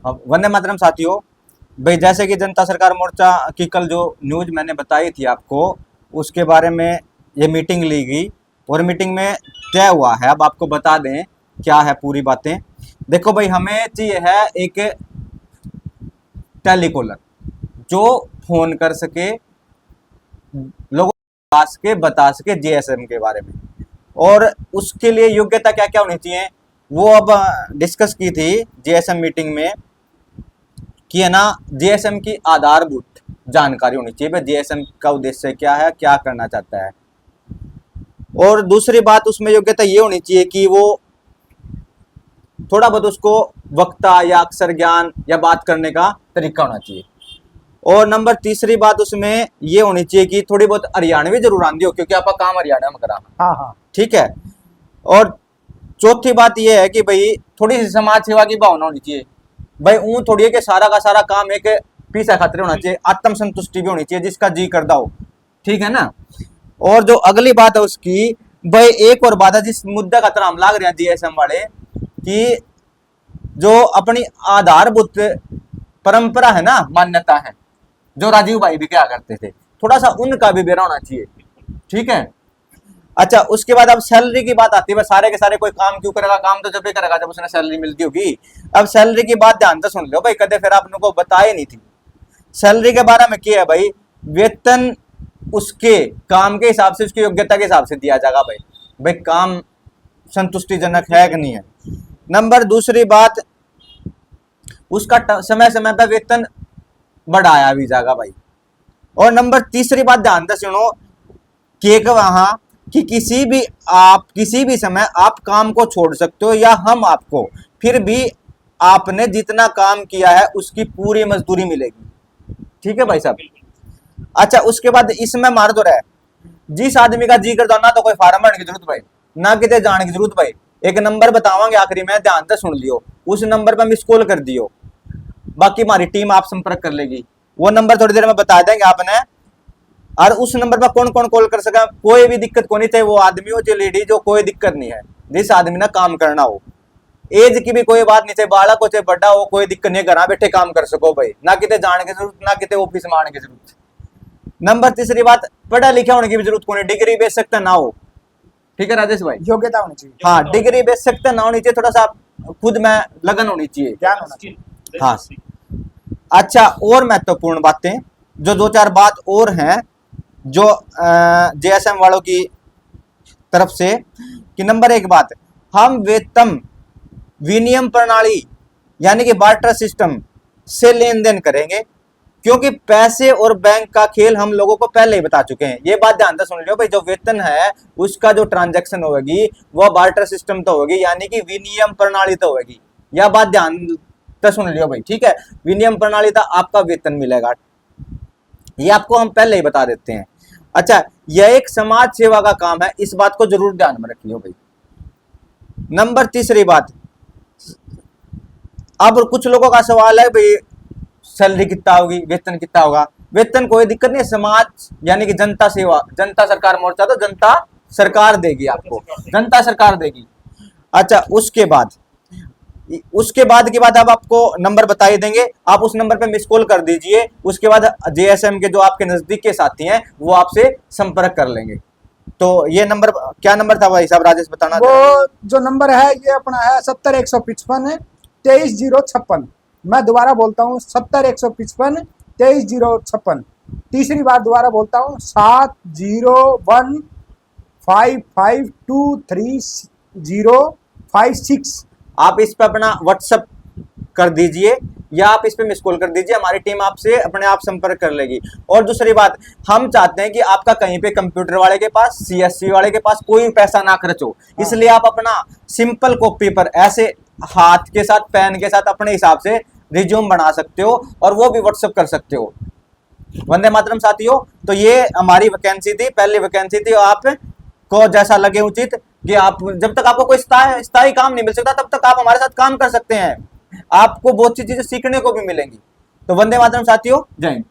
अब वंदे मातरम साथियों, भाई जैसे कि जनता सरकार मोर्चा की कल जो न्यूज मैंने बताई थी आपको, उसके बारे में ये मीटिंग ली गई और मीटिंग में तय हुआ है। अब आपको बता दें क्या है पूरी बातें। देखो भाई, हमें चाहिए है एक टेलीकॉलर जो फोन कर सके, लोगों को बता सके जीएसएम के बारे में, और उसके लिए योग्यता क्या क्या होनी चाहिए वो अब डिस्कस की थी जीएसएम मीटिंग में कि है ना, जीएसएम की आधारभूत जानकारी होनी चाहिए, भाई जीएसएम का उद्देश्य क्या है, क्या करना चाहता है। और दूसरी बात उसमें योग्यता ये होनी चाहिए कि वो थोड़ा बहुत उसको वक्ता या अक्षर ज्ञान या बात करने का तरीका होना चाहिए। और नंबर तीसरी बात उसमें ये होनी चाहिए कि थोड़ी बहुत हरियाणवी जरूर आंदी हो, क्योंकि आपका काम हरियाणा में करा। हाँ हाँ ठीक है। और चौथी बात ये है कि भाई थोड़ी सी समाज सेवा की भावना होनी चाहिए। भाई ऊँ थोड़ी है कि सारा का सारा काम एक पीसा खातिर होना चाहिए, आत्म संतुष्टि भी होनी चाहिए, जिसका जी करदा हो। ठीक है ना। और जो अगली बात है उसकी, भाई एक और बात है जिस मुद्दा का तरह हम लाग रहे हैं जीएसएम वाले, कि जो अपनी आधारभूत परंपरा है ना, मान्यता है, जो राजीव भाई भी क्या करते थे, थोड़ा सा उनका भी बेरा होना चाहिए। ठीक है। अच्छा, उसके बाद अब सैलरी की बात आती है। सारे के सारे कोई काम क्यों करेगा, काम तो जब भी करेगा जब उसने सैलरी मिलती होगी। अब सैलरी की बात ध्यान से सुन लो भाई, कदे फिर आपने को बताए नहीं थी। सैलरी के बारे में क्या है भाई, वेतन उसके काम के हिसाब से, उसकी योग्यता के हिसाब से दिया जाएगा। भाई भाई काम संतुष्टिजनक है कि नहीं है। नंबर दूसरी बात, उसका समय समय पर वेतन बढ़ाया भी जाएगा भाई। और नंबर तीसरी बात ध्यान से सुनो कि वहां कि किसी भी समय आप काम को छोड़ सकते हो, या हम आपको फिर भी आपने जितना काम किया है उसकी पूरी मजदूरी मिलेगी। ठीक है भाई साहब। अच्छा, उसके बाद इसमें मार दो रहा है, जिस आदमी का जी करता ना तो कोई फार्म भरने की जरूरत भाई, ना कितने जाने की जरूरत भाई। एक नंबर बतावांगे आखिरी में, ध्यान से सुन लियो, उस नंबर पर मिस कॉल कर दियो, बाकी हमारी टीम आप संपर्क कर लेगी। वो नंबर थोड़ी देर में बता देंगे आपने। और उस नंबर पर कौन कौन कॉल कर सका, कोई भी दिक्कत को नहीं, चाहे वो आदमी हो चाहे लेडी, जो कोई दिक्कत नहीं है, जिस आदमी ने काम करना हो। एज की भी कोई बात नहीं, चाहे बालक हो चाहे बड़ा हो, कोई दिक्कत नहीं, घर बैठे काम कर सको भाई, ना कितने जाने की जरूरत, ना कितने ऑफिस में आने की जरूरत। नंबर तीसरी बात, पढ़ा लिखा होने की भी जरूरत को नहीं, डिग्री बेच सकता ना हो। ठीक है राजेश भाई, योग्यता होनी चाहिए। हाँ डिग्री बेच सकता ना होनी चाहिए, थोड़ा सा खुद में लगन होनी चाहिए, ज्ञान होना चाहिए। हाँ। अच्छा, और महत्वपूर्ण बातें जो दो चार बात और हैं जो जेएसएम वालों की तरफ से, कि नंबर एक बात, हम वेतन विनियम प्रणाली यानी कि बार्टर सिस्टम से लेन देन करेंगे, क्योंकि पैसे और बैंक का खेल हम लोगों को पहले ही बता चुके हैं। ये बात ध्यान से सुन लियो भाई, जो वेतन है उसका जो ट्रांजैक्शन होगी वो बार्टर सिस्टम तो होगी, यानी कि विनियम प्रणाली तो होगी। यह बात ध्यान से सुन लियो भाई। ठीक है, विनियम प्रणाली था आपका वेतन मिलेगा, ये आपको हम पहले ही बता देते हैं। अच्छा, यह एक समाज सेवा का काम है, इस बात को जरूर ध्यान में रखियो भाई। नंबर तीसरी बात, अब कुछ लोगों का सवाल है भाई सैलरी कितना होगी, वेतन कितना होगा। वेतन कोई दिक्कत नहीं है, समाज यानी कि जनता सेवा, जनता सरकार मोर्चा तो जनता सरकार देगी आपको, जनता सरकार देगी। अच्छा, उसके बाद की बात अब आपको नंबर बता ही देंगे, आप उस नंबर पे मिस कॉल कर दीजिए। उसके बाद जेएसएम के जो आपके नजदीक के साथी हैं वो आपसे संपर्क कर लेंगे। तो ये नंबर, क्या नंबर था भाई साहब, राजेश बताना। वो जो नंबर है ये अपना है 70-155 23-056। मैं दोबारा बोलता हूँ 70-155 23-056। तीसरी बार दोबारा बोलता हूँ 7015523056। आप इस पे अपना व्हाट्सएप कर दीजिए या आप इस पे मिस कॉल कर दीजिए, हमारी टीम आपसे अपने आप संपर्क कर लेगी। और दूसरी बात, हम चाहते हैं कि आपका कहीं पे कंप्यूटर वाले के पास, सीएससी वाले के पास कोई पैसा ना खर्च हो, इसलिए आप अपना सिंपल कॉपी पर ऐसे हाथ के साथ पेन के साथ अपने हिसाब से रिज्यूम बना सकते हो और वो भी व्हाट्सएप कर सकते हो। वंदे मातरम साथियों, तो ये हमारी वैकेंसी थी, पहली वैकेंसी थी। आप को जैसा लगे उचित कि आप, जब तक आपको कोई स्थायी काम नहीं मिल सकता तब तक आप हमारे साथ काम कर सकते हैं, आपको बहुत सी चीजें सीखने को भी मिलेंगी। तो वंदे मातरम साथियों, जय हिंद।